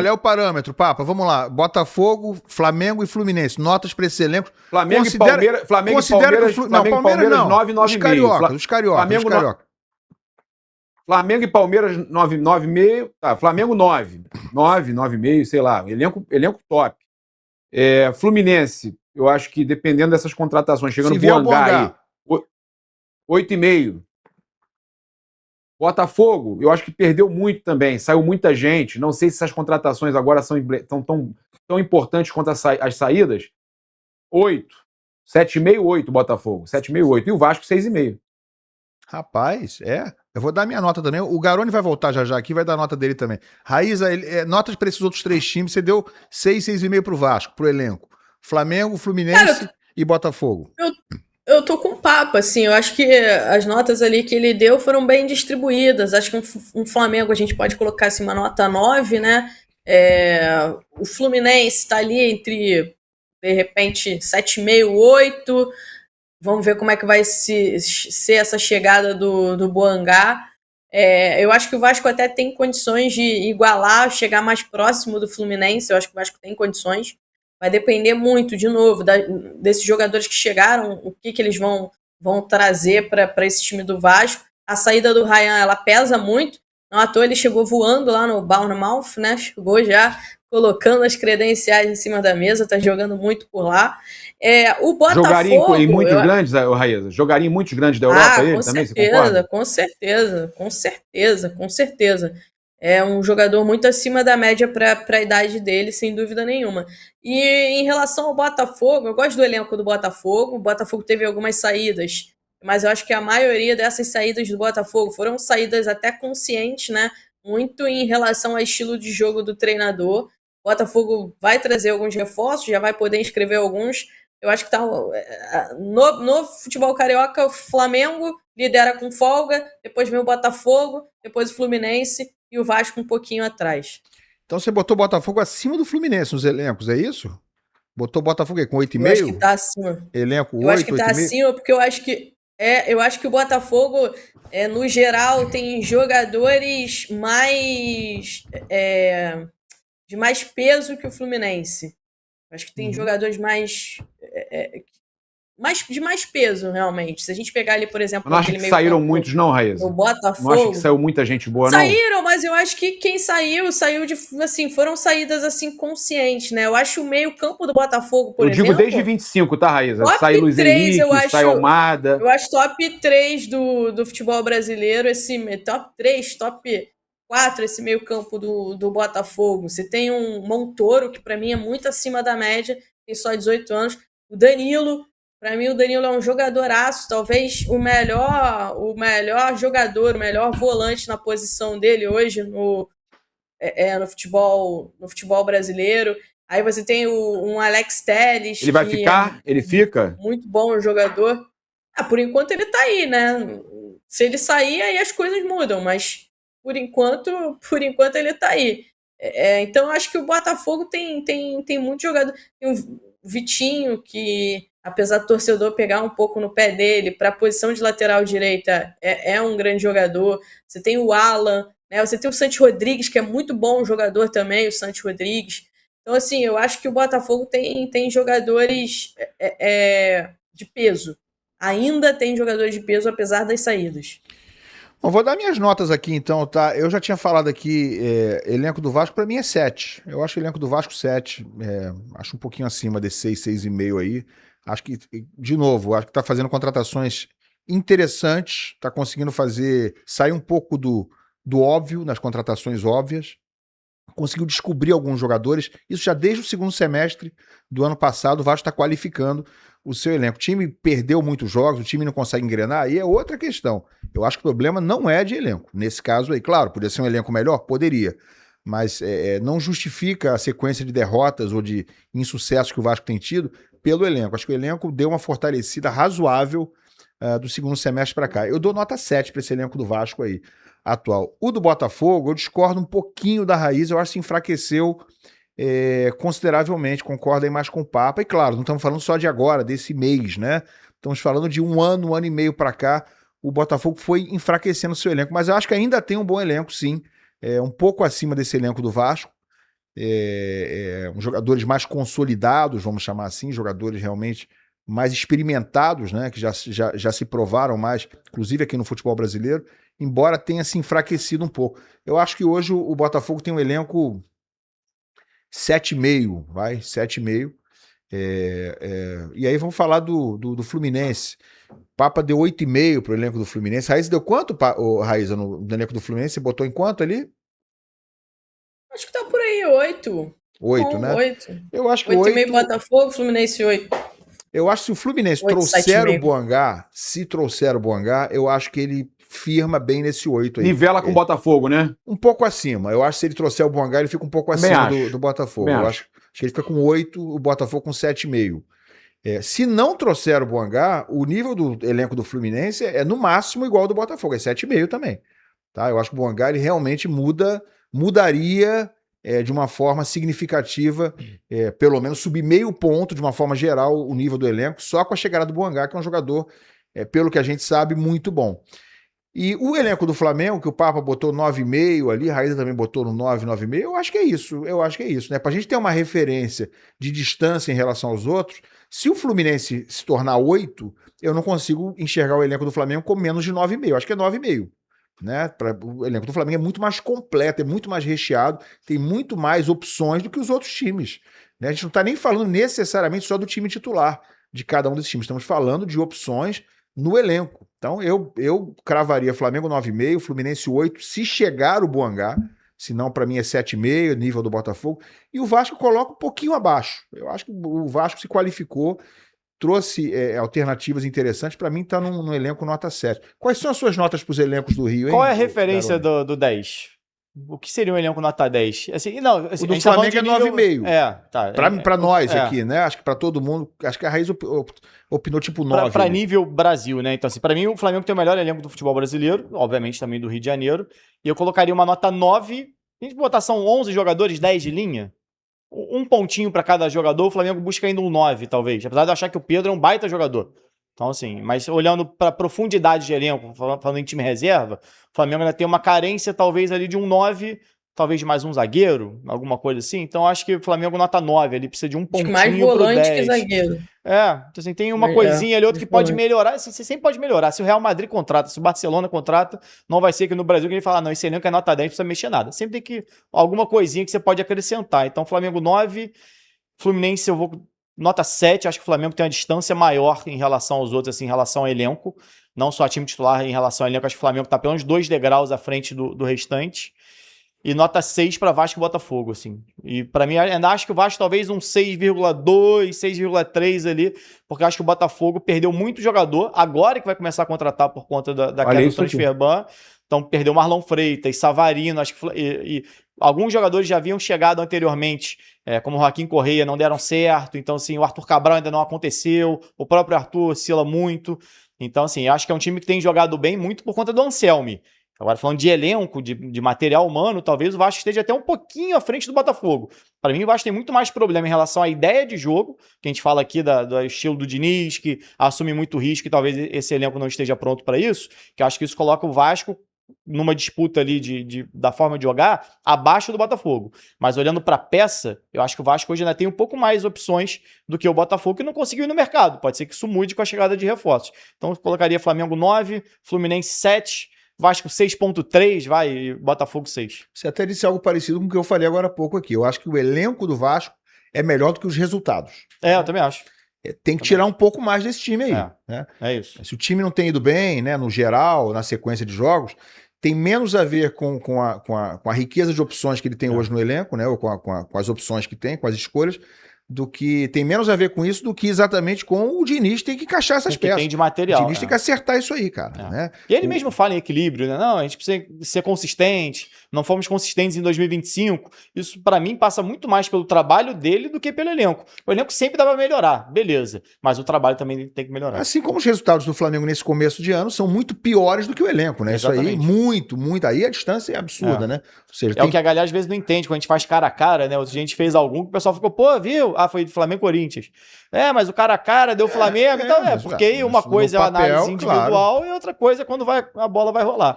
Qual é o parâmetro, Papa? Vamos lá. Botafogo, Flamengo e Fluminense. Notas para esses elencos. Flamengo e Palmeiras. Flamengo e Palmeiras. Não, Palmeiras não. 9, 9,5. Os cariocas. Flamengo e Palmeiras 9, 9,5. Tá, Flamengo 9. 9, 9,5, sei lá. Elenco top. Fluminense, eu acho que dependendo dessas contratações, chegando no Boangá aí, 8,5. Botafogo, eu acho que perdeu muito também, saiu muita gente. Não sei se essas contratações agora são tão importantes quanto as saídas. 8. 7,5, 8 Botafogo. 7,5, 8. E o Vasco, 6,5. Rapaz, eu vou dar minha nota também. O Garoni vai voltar já aqui, vai dar a nota dele também. Raíza, notas para esses outros 3 times, você deu 6, 6,5 pro Vasco, pro elenco. Flamengo, Fluminense e Botafogo. Eu tô com um papo, assim, eu acho que as notas ali que ele deu foram bem distribuídas. Acho que um Flamengo a gente pode colocar assim, uma nota 9, né? O Fluminense tá ali entre, de repente, 7,5, 8. Vamos ver como é que vai ser essa chegada do Boangá. Eu acho que o Vasco até tem condições de igualar, chegar mais próximo do Fluminense. Eu acho que o Vasco tem condições. Vai depender muito, de novo, desses jogadores que chegaram, o que eles vão trazer para esse time do Vasco. A saída do Ryan, ela pesa muito. Não à toa ele chegou voando lá no Bournemouth, né? Chegou já colocando as credenciais em cima da mesa, tá jogando muito por lá. O Botafogo... Jogaria em muitos grandes, Raíza? Jogaria em muitos grandes da Europa ele também, você concorda? Com certeza. É um jogador muito acima da média para a idade dele, sem dúvida nenhuma. E em relação ao Botafogo, eu gosto do elenco do Botafogo. O Botafogo teve algumas saídas, mas eu acho que a maioria dessas saídas do Botafogo foram saídas até conscientes, né? Muito em relação ao estilo de jogo do treinador. O Botafogo vai trazer alguns reforços, já vai poder inscrever alguns. Eu acho que tá no futebol carioca, o Flamengo lidera com folga, depois vem o Botafogo, depois o Fluminense e o Vasco um pouquinho atrás. Então você botou o Botafogo acima do Fluminense nos elencos, é isso? Botou o Botafogo com 8,5? Eu acho que tá acima. Elenco 8, eu acho que tá acima, porque eu acho que o Botafogo, no geral, tem jogadores de mais peso que o Fluminense. Eu acho que tem jogadores de mais peso, realmente. Se a gente pegar ali, por exemplo... Eu não acho que saíram muitos, não, Raíza? O Botafogo... Não acho que saiu muita gente boa, não? Saíram, mas eu acho que quem saiu de... Assim, foram saídas, assim, conscientes, né? Eu acho o meio-campo do Botafogo, por exemplo... Eu digo desde 25, tá, Raíza? Sai Luiz 3, Henrique, sai Almada... Eu acho top 3 do futebol brasileiro, top 3, top 4, esse meio-campo do Botafogo. Você tem um Montoro, que pra mim é muito acima da média, tem só 18 anos. O Danilo... Para mim, o Danilo é um jogadoraço, talvez o melhor jogador, o melhor volante na posição dele hoje no futebol brasileiro. Aí você tem um Alex Telles. Ele vai ficar? Ele fica? Muito bom jogador. Por enquanto ele tá aí, né? Se ele sair, aí as coisas mudam, mas por enquanto ele tá aí. Então, eu acho que o Botafogo tem muito jogador. Tem o Vitinho, que... apesar do torcedor pegar um pouco no pé dele, para a posição de lateral direita, é um grande jogador. Você tem o Alan, né? Você tem o Santi Rodrigues, que é muito bom jogador também, o Santi Rodrigues. Então, assim, eu acho que o Botafogo tem jogadores de peso. Ainda tem jogadores de peso, apesar das saídas. Bom, vou dar minhas notas aqui, então, tá? Eu já tinha falado aqui, elenco do Vasco, para mim é 7. Eu acho o elenco do Vasco 7. Acho um pouquinho acima desse 6, 6,5 aí. Acho que, de novo, acho que tá fazendo contratações interessantes, tá conseguindo sair um pouco do óbvio, nas contratações óbvias. Conseguiu descobrir alguns jogadores. Isso já desde o segundo semestre do ano passado, o Vasco está qualificando o seu elenco. O time perdeu muitos jogos, o time não consegue engrenar, aí é outra questão. Eu acho que o problema não é de elenco. Nesse caso aí, claro, poderia ser um elenco melhor? Poderia. Mas não justifica a sequência de derrotas ou de insucessos que o Vasco tem tido pelo elenco. Acho que o elenco deu uma fortalecida razoável do segundo semestre para cá. Eu dou nota 7 para esse elenco do Vasco aí, atual. O do Botafogo, eu discordo um pouquinho da Raiz, eu acho que se enfraqueceu consideravelmente, concordo aí mais com o Papa. E claro, não estamos falando só de agora, desse mês, né? Estamos falando de um ano e meio para cá, o Botafogo foi enfraquecendo o seu elenco, mas eu acho que ainda tem um bom elenco, sim, um pouco acima desse elenco do Vasco. jogadores mais consolidados, vamos chamar assim, jogadores realmente mais experimentados, né, que já se provaram mais, inclusive aqui no futebol brasileiro, embora tenha se enfraquecido um pouco. Eu acho que hoje o Botafogo tem um elenco 7,5, vai, 7,5. E aí vamos falar do Fluminense. Papa deu 8,5 pro elenco do Fluminense. Raíssa deu quanto, Raíssa, no elenco do Fluminense? Você botou em quanto ali? Acho que tá por aí, 8. 8, né? 8. Eu acho que 8,5 8... Botafogo, Fluminense 8. Eu acho que se o Fluminense 8, trouxer 7,5. o Boangá, se trouxer o Boangá, eu acho que ele firma bem nesse 8 aí. Nivela com o Botafogo, né? Um pouco acima. Eu acho que se ele trouxer o Boangá, ele fica um pouco Também acima acho. do Botafogo. Também Eu acho. acho que ele fica com 8, o Botafogo com 7,5. Se não trouxer o Boangá, o nível do elenco do Fluminense é no máximo igual ao do Botafogo, é 7,5 também. Tá? Eu acho que o Boangá ele realmente mudaria de uma forma significativa, pelo menos subir meio ponto de uma forma geral o nível do elenco, só com a chegada do Boangá, que é um jogador, pelo que a gente sabe, muito bom. E o elenco do Flamengo, que o Papa botou 9,5 ali, a Raíssa também botou no 9, 9,5, eu acho que é isso, né? Pra gente ter uma referência de distância em relação aos outros, se o Fluminense se tornar 8, eu não consigo enxergar o elenco do Flamengo com menos de 9,5, eu acho que é 9,5. Né? O elenco do Flamengo é muito mais completo, é muito mais recheado, tem muito mais opções do que os outros times. Né? A gente não está nem falando necessariamente só do time titular de cada um desses times, estamos falando de opções no elenco. Então eu cravaria Flamengo 9,5, Fluminense 8, se chegar o Boangá, senão para mim é 7,5, nível do Botafogo, e o Vasco coloca um pouquinho abaixo. Eu acho que o Vasco se qualificou, trouxe alternativas interessantes, para mim tá num elenco nota 7. Quais são as suas notas para os elencos do Rio, hein? Qual é a referência do 10? O que seria um elenco nota 10? Assim, não, assim, o do Flamengo é 9,5. Tá. Para nós aqui, né? Acho que para todo mundo, acho que a Raiz opinou tipo 9. Para nível Brasil, né? Então, assim, para mim o Flamengo tem o melhor elenco do futebol brasileiro, obviamente também do Rio de Janeiro, e eu colocaria uma nota 9. A gente botar são 11 jogadores, 10 de linha. Um pontinho para cada jogador, o Flamengo busca ainda um 9, talvez. Apesar de eu achar que o Pedro é um baita jogador. Então, assim, mas olhando para a profundidade de elenco, falando em time reserva, o Flamengo ainda tem uma carência, talvez, ali de um 9, talvez de mais um zagueiro, alguma coisa assim. Então, acho que o Flamengo nota 9, ele precisa de um pontinho mais volante que zagueiro. Então, assim, tem uma coisinha ali, outra que pode melhorar. Assim, você sempre pode melhorar. Se o Real Madrid contrata, se o Barcelona contrata, não vai ser que no Brasil que ele fala, não, esse elenco é nota 10, não precisa mexer nada. Sempre tem alguma coisinha que você pode acrescentar. Então, Flamengo 9, Fluminense eu vou nota 7, acho que o Flamengo tem uma distância maior em relação aos outros, assim, em relação ao elenco. Não só a time titular, em relação ao elenco, acho que o Flamengo está pelo menos 2 degraus à frente do restante. E nota 6 para Vasco e Botafogo, assim. E para mim, ainda acho que o Vasco talvez um 6,2, 6,3 ali, porque eu acho que o Botafogo perdeu muito jogador, agora que vai começar a contratar por conta da queda do transferban. Então, perdeu Marlon Freitas, Savarino, acho que e alguns jogadores já haviam chegado anteriormente, como o Joaquim Correia, não deram certo. Então, assim, o Arthur Cabral ainda não aconteceu, o próprio Arthur oscila muito. Então, assim, acho que é um time que tem jogado bem muito por conta do Anselmi. Agora, falando de elenco, de material humano, talvez o Vasco esteja até um pouquinho à frente do Botafogo. Para mim, o Vasco tem muito mais problema em relação à ideia de jogo, que a gente fala aqui do estilo do Diniz, que assume muito risco e talvez esse elenco não esteja pronto para isso, que eu acho que isso coloca o Vasco numa disputa ali da forma de jogar abaixo do Botafogo. Mas olhando para a peça, eu acho que o Vasco hoje ainda tem um pouco mais opções do que o Botafogo, que não conseguiu ir no mercado. Pode ser que isso mude com a chegada de reforços. Então, eu colocaria Flamengo 9, Fluminense 7, Vasco 6,3, vai, e Botafogo 6. Você até disse algo parecido com o que eu falei agora há pouco aqui. Eu acho que o elenco do Vasco é melhor do que os resultados. Eu também acho. Tem que tirar um pouco mais desse time aí. Né? É isso. Se o time não tem ido bem, né, no geral, na sequência de jogos, tem menos a ver com a riqueza de opções que ele tem hoje no elenco, né, ou com as opções que tem, com as escolhas, do que tem menos a ver com isso do que exatamente com o Diniz tem que encaixar essas peças. Tem de material. O Diniz tem que acertar isso aí, cara. Né? E ele mesmo fala em equilíbrio, né? Não, a gente precisa ser consistente, não fomos consistentes em 2025. Isso, para mim, passa muito mais pelo trabalho dele do que pelo elenco. O elenco sempre dá pra melhorar, beleza. Mas o trabalho também tem que melhorar. Assim como os resultados do Flamengo nesse começo de ano são muito piores do que o elenco, né? Exatamente. Isso aí, muito. Aí a distância é absurda, né? Ou seja, o que a galera às vezes não entende, quando a gente faz cara a cara, né? Outro dia a gente fez algum que o pessoal ficou, pô, viu? Ah, foi do Flamengo e Corinthians. Mas o cara a cara deu Flamengo, então porque uma coisa é a análise individual e outra coisa é quando a bola vai rolar.